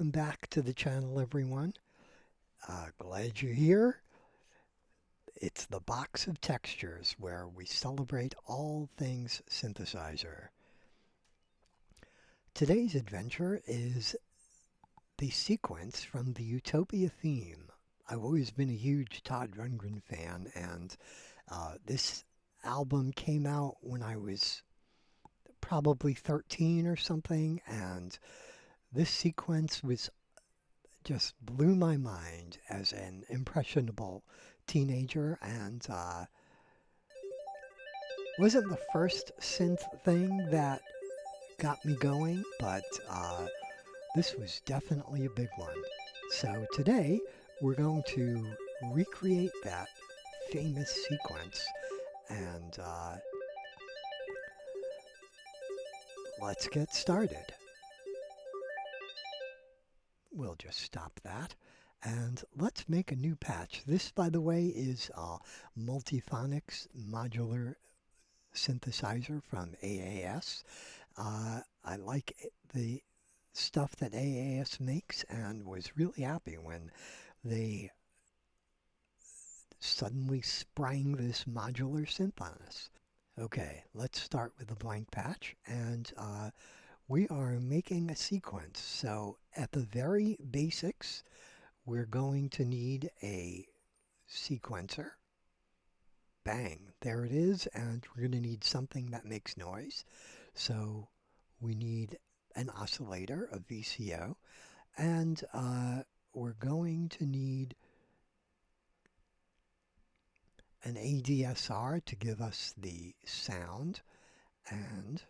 Welcome back to the channel, everyone. Glad you're here. It's the Box of Textures, where we celebrate all things synthesizer. Today's adventure is the sequence from the Utopia theme. I've always been a huge Todd Rundgren fan, and this album came out when I was probably 13 or something, and this sequence just blew my mind as an impressionable teenager, and wasn't the first synth thing that got me going, but this was definitely a big one. So today we're going to recreate that famous sequence, and let's get started. We'll just stop that, and let's make a new patch. This, by the way, is Multiphonics modular synthesizer from AAS. I like the stuff that AAS makes, and was really happy when they suddenly sprang this modular synth on us. Okay, let's start with a blank patch, and we are making a sequence. So at the very basics, we're going to need a sequencer. Bang, there it is, and we're going to need something that makes noise. So we need an oscillator, a VCO, and we're going to need an ADSR to give us the sound, and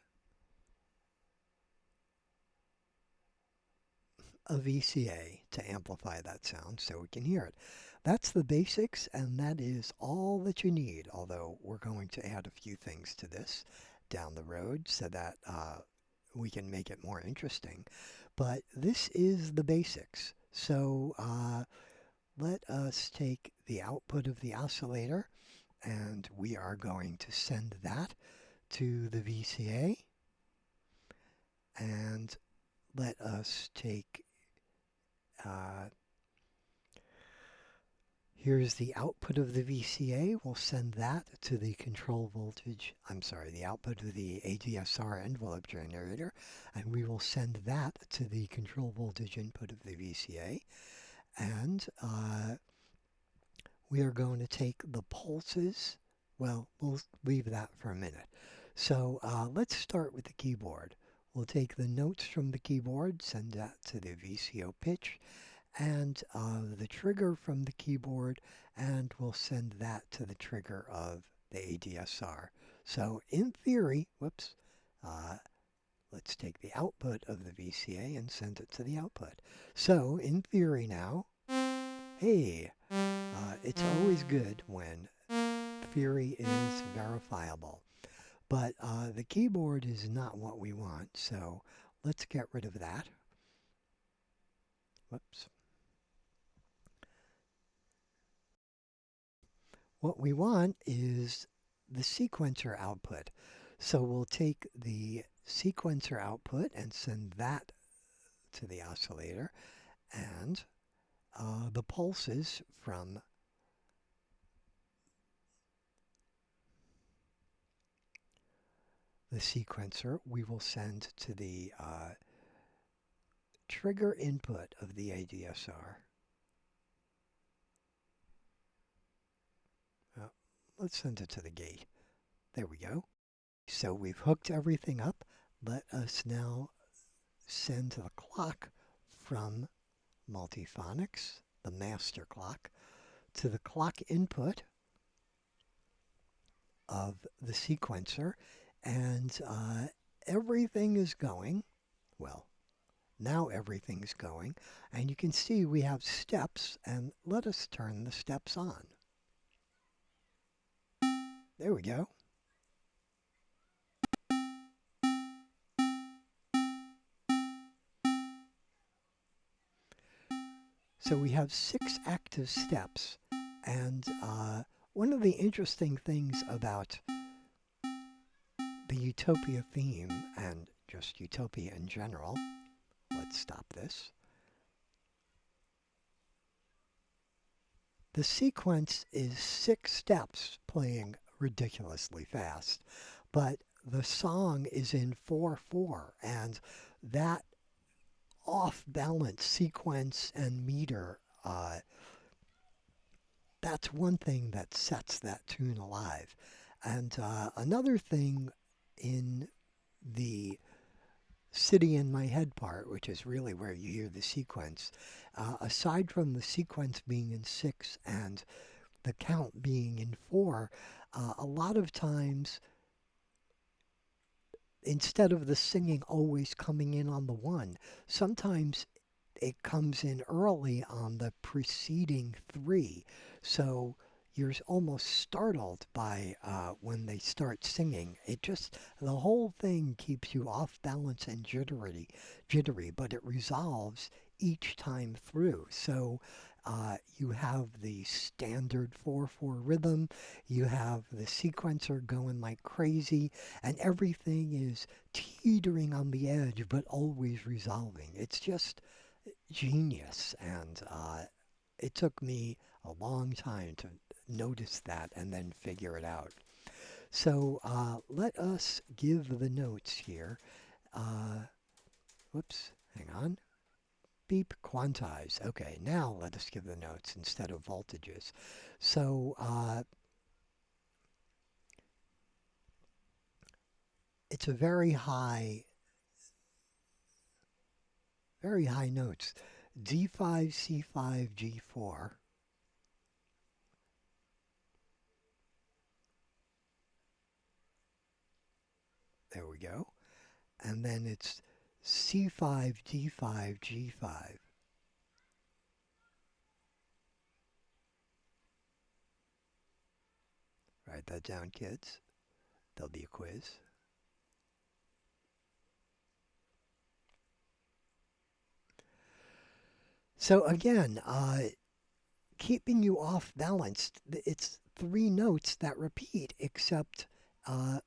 a VCA to amplify that sound so we can hear it. That's the basics, and that is all that you need, although we're going to add a few things to this down the road so that we can make it more interesting. But this is the basics. So let us take the output of the oscillator, and we are going to send that to the VCA, and let us take here's the output of the VCA. We'll send that to the control voltage, the output of the ADSR envelope generator, and we will send that to the control voltage input of the VCA. And we are going to take the pulses. Well, we'll leave that for a minute. So let's start with the keyboard. We'll take the notes from the keyboard, send that to the VCO pitch, and the trigger from the keyboard, and we'll send that to the trigger of the ADSR. So in theory, let's take the output of the VCA and send it to the output. So in theory now, hey, it's always good when theory is verifiable. But the keyboard is not what we want, so let's get rid of that. Whoops. What we want is the sequencer output. So we'll take the sequencer output and send that to the oscillator, and the pulses from the sequencer we will send to the trigger input of the ADSR. Let's send it to the gate. There we go. So we've hooked everything up. Let us now send the clock from Multiphonics, the master clock, to the clock input of the sequencer, and everything is going. Well, now everything's going, and you can see we have steps, and let us turn the steps on. There we go. So we have 6 active steps, and one of the interesting things about the Utopia theme, and just Utopia in general, let's stop this, The sequence is 6 steps playing ridiculously fast, but the song is in 4/4, and that off balance sequence and meter, that's one thing that sets that tune alive. And another thing in the city in my head part, which is really where you hear the sequence, aside from the sequence being in 6 and the count being in 4, a lot of times, instead of the singing always coming in on the 1, sometimes it comes in early on the preceding 3. So you're almost startled by when they start singing. The whole thing keeps you off balance and jittery, but it resolves each time through. So you have the standard 4/4 rhythm, you have the sequencer going like crazy, and everything is teetering on the edge, but always resolving. It's just genius, and it took me a long time to notice that and then figure it out. So let us give the notes here. Uh, Whoops, hang on. Beep, quantize. Okay, now let us give the notes instead of voltages. So it's a very high notes. D5, C5, G4. There we go. And then it's C5, D5, G5. Write that down, kids. There'll be a quiz. So again, keeping you off balance, it's 3 notes that repeat, except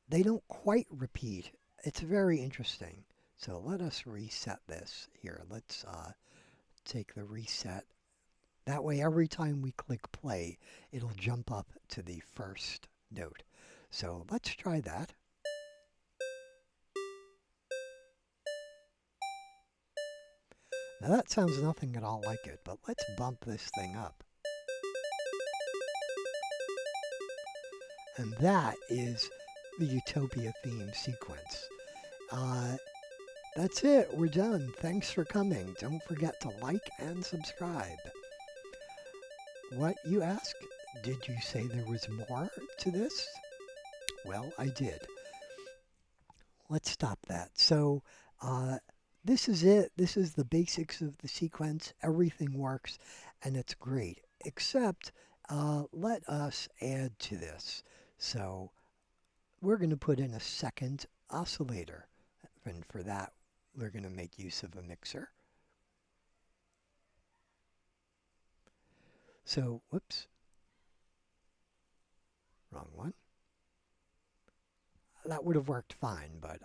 they don't quite repeat. It's very interesting. So let us reset this here. Let's take the reset. That way, every time we click play, it'll jump up to the first note. So let's try that. Now that sounds nothing at all like it, but let's bump this thing up. And that is the Utopia theme sequence. That's it. We're done. Thanks for coming. Don't forget to like and subscribe. What, you ask? Did you say there was more to this? Well, I did. Let's stop that. So, this is it. This is the basics of the sequence. Everything works, and it's great. Except, let us add to this. So, we're going to put in a second oscillator. And for that, we're going to make use of a mixer. So, whoops. Wrong one. That would have worked fine, but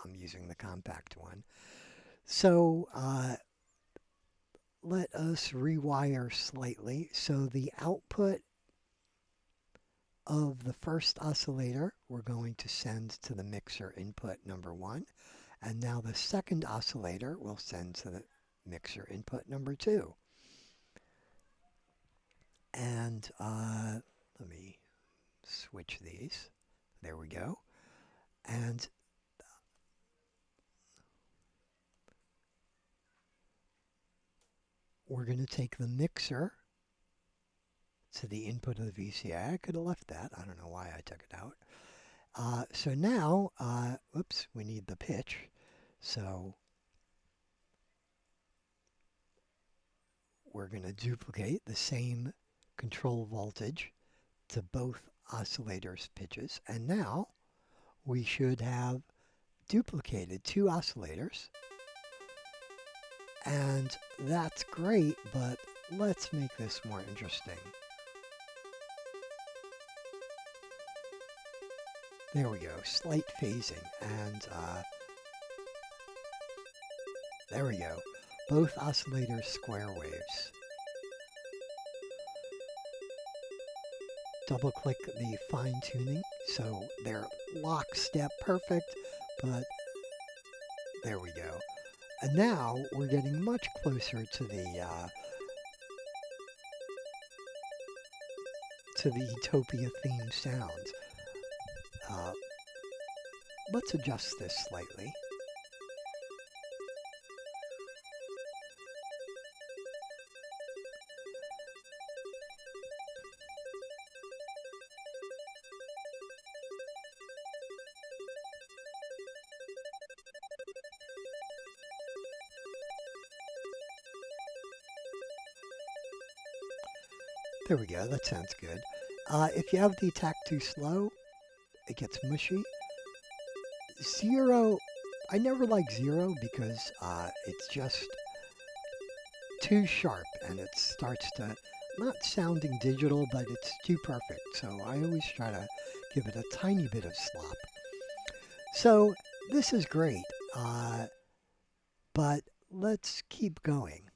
I'm using the compact one. So, let us rewire slightly. So the output of the first oscillator, we're going to send to the mixer input number 1. And now the second oscillator will send to the mixer input number 2. And let me switch these. There we go. And we're going to take the mixer to the input of the VCA. I could have left that. I don't know why I took it out. So now, whoops, we need the pitch. So we're going to duplicate the same control voltage to both oscillators' pitches. And now we should have duplicated 2 oscillators. And that's great, but let's make this more interesting. There we go, slight phasing, and there we go, both oscillators square waves. double click the fine tuning so they're lockstep perfect, but there we go. And now we're getting much closer to the Utopia theme sounds. Let's adjust this slightly. There we go, that sounds good. If you have the attack too slow, it gets mushy. Zero, I never like zero because it's just too sharp and it starts to, not sounding digital, but it's too perfect. So I always try to give it a tiny bit of slop. So this is great, but let's keep going.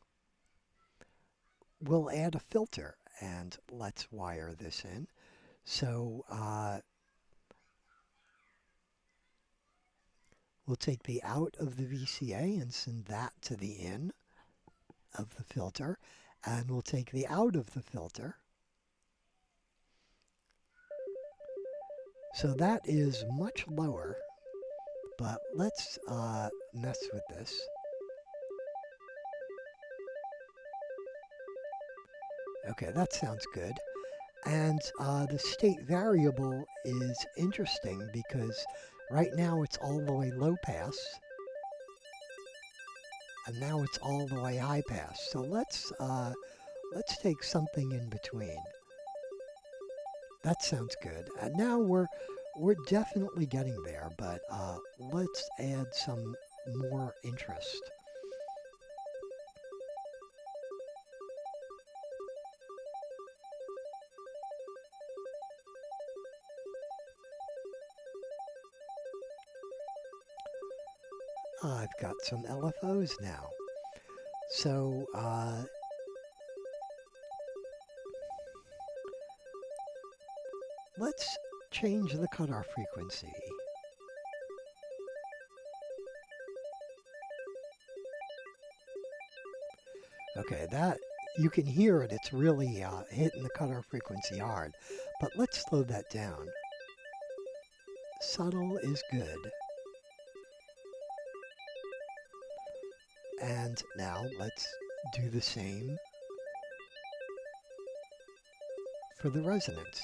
We'll add a filter and let's wire this in. So we'll take the out of the VCA and send that to the in of the filter. And we'll take the out of the filter. So that is much lower, but let's mess with this. Okay, that sounds good. And the state variable is interesting because right now it's all the way low pass, and now it's all the way high pass. So let's take something in between. That sounds good. And now we're definitely getting there, but let's add some more interest. I've got some LFOs now. So let's change the cutoff frequency. Okay, that you can hear it. It's really hitting the cutoff frequency hard. But let's slow that down. Subtle is good. And now let's do the same for the resonance.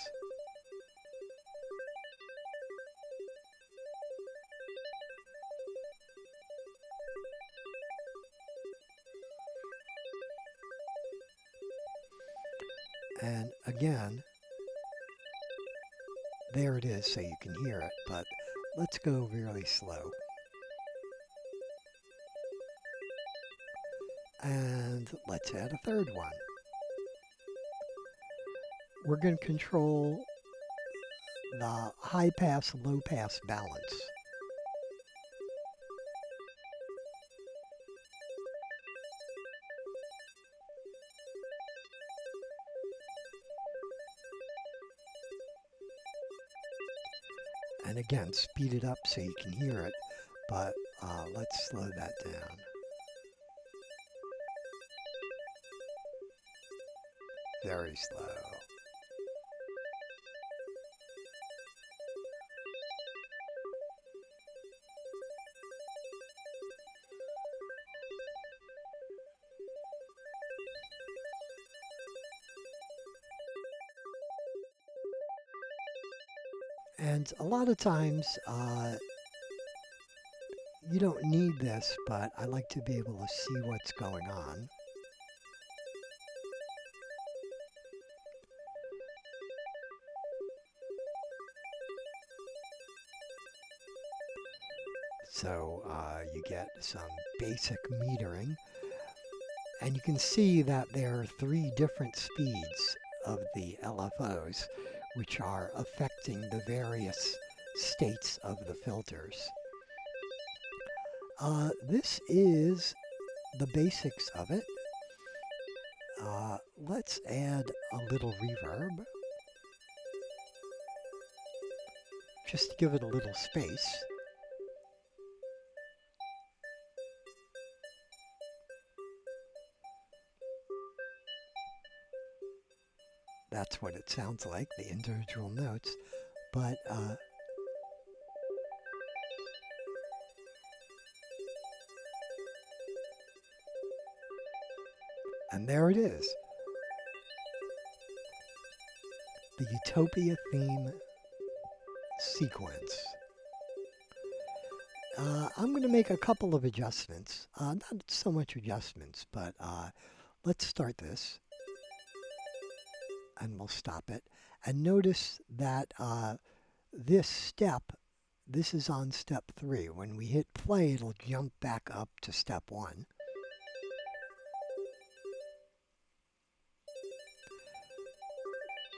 And again, there it is so you can hear it, but let's go really slow. And let's add a third one. We're going to control the high pass, low pass balance. And again, speed it up so you can hear it, but let's slow that down. Very slow. And a lot of times, you don't need this, but I like to be able to see what's going on. So you get some basic metering, and you can see that there are 3 different speeds of the LFOs, which are affecting the various states of the filters. This is the basics of it. Let's add a little reverb. just to give it a little space. That's what it sounds like, the individual notes. But and there it is. The Utopia theme sequence. I'm going to make a couple of adjustments. Not so much adjustments, but let's start this. And we'll stop it. And notice that this is on step 3. When we hit play, it'll jump back up to step 1.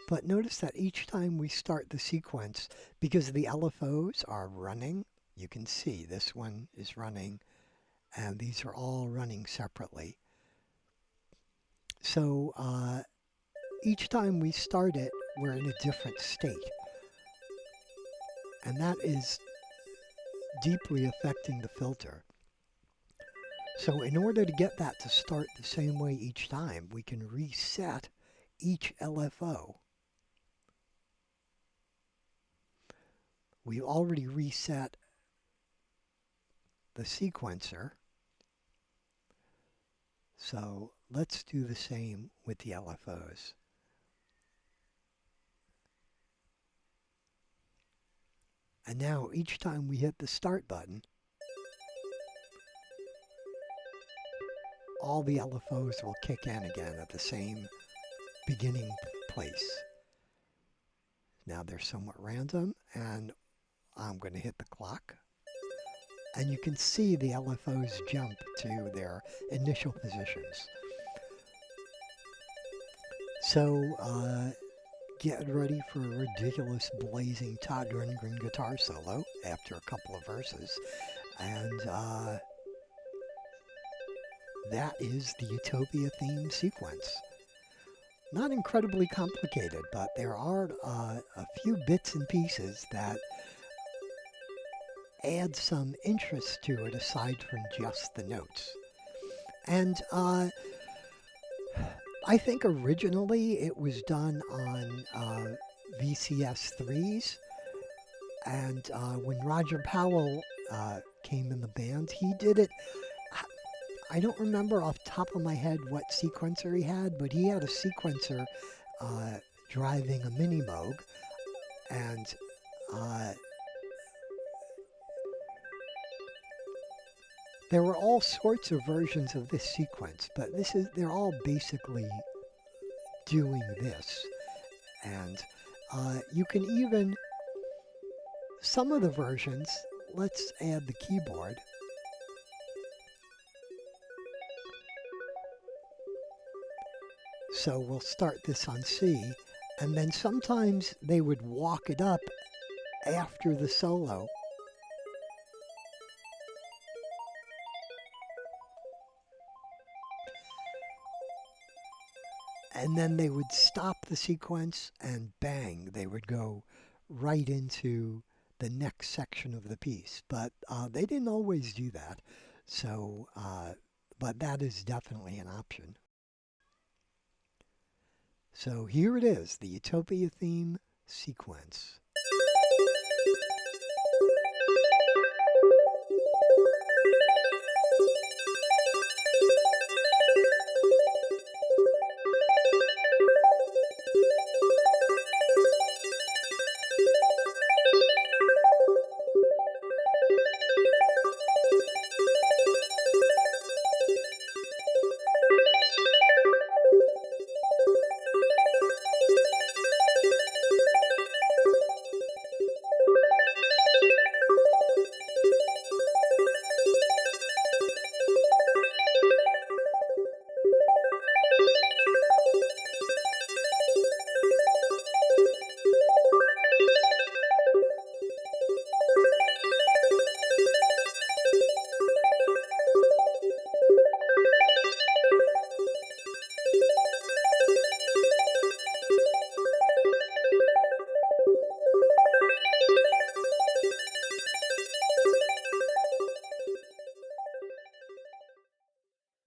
But notice that each time we start the sequence, because the LFOs are running, you can see this one is running, and these are all running separately. So each time we start it, we're in a different state. And that is deeply affecting the filter. So in order to get that to start the same way each time, we can reset each LFO. We've already reset the sequencer. So let's do the same with the LFOs. And now each time we hit the start button, all the LFOs will kick in again at the same beginning place. Now they're somewhat random, and I'm going to hit the clock. And you can see the LFOs jump to their initial positions. So get ready for a ridiculous, blazing Todd Rundgren guitar solo after a couple of verses. And that is the Utopia theme sequence. Not incredibly complicated, but there are a few bits and pieces that add some interest to it aside from just the notes. And I think originally it was done on VCS 3s, and when Roger Powell came in the band, he did it. I don't remember off the top of my head what sequencer he had, but he had a sequencer driving a Mini Moog, and there were all sorts of versions of this sequence, but they're all basically doing this. And you can even, some of the versions, let's add the keyboard. So we'll start this on C, and then sometimes they would walk it up after the solo. And then they would stop the sequence and bang, they would go right into the next section of the piece. But they didn't always do that. So, but that is definitely an option. So here it is, the Utopia theme sequence.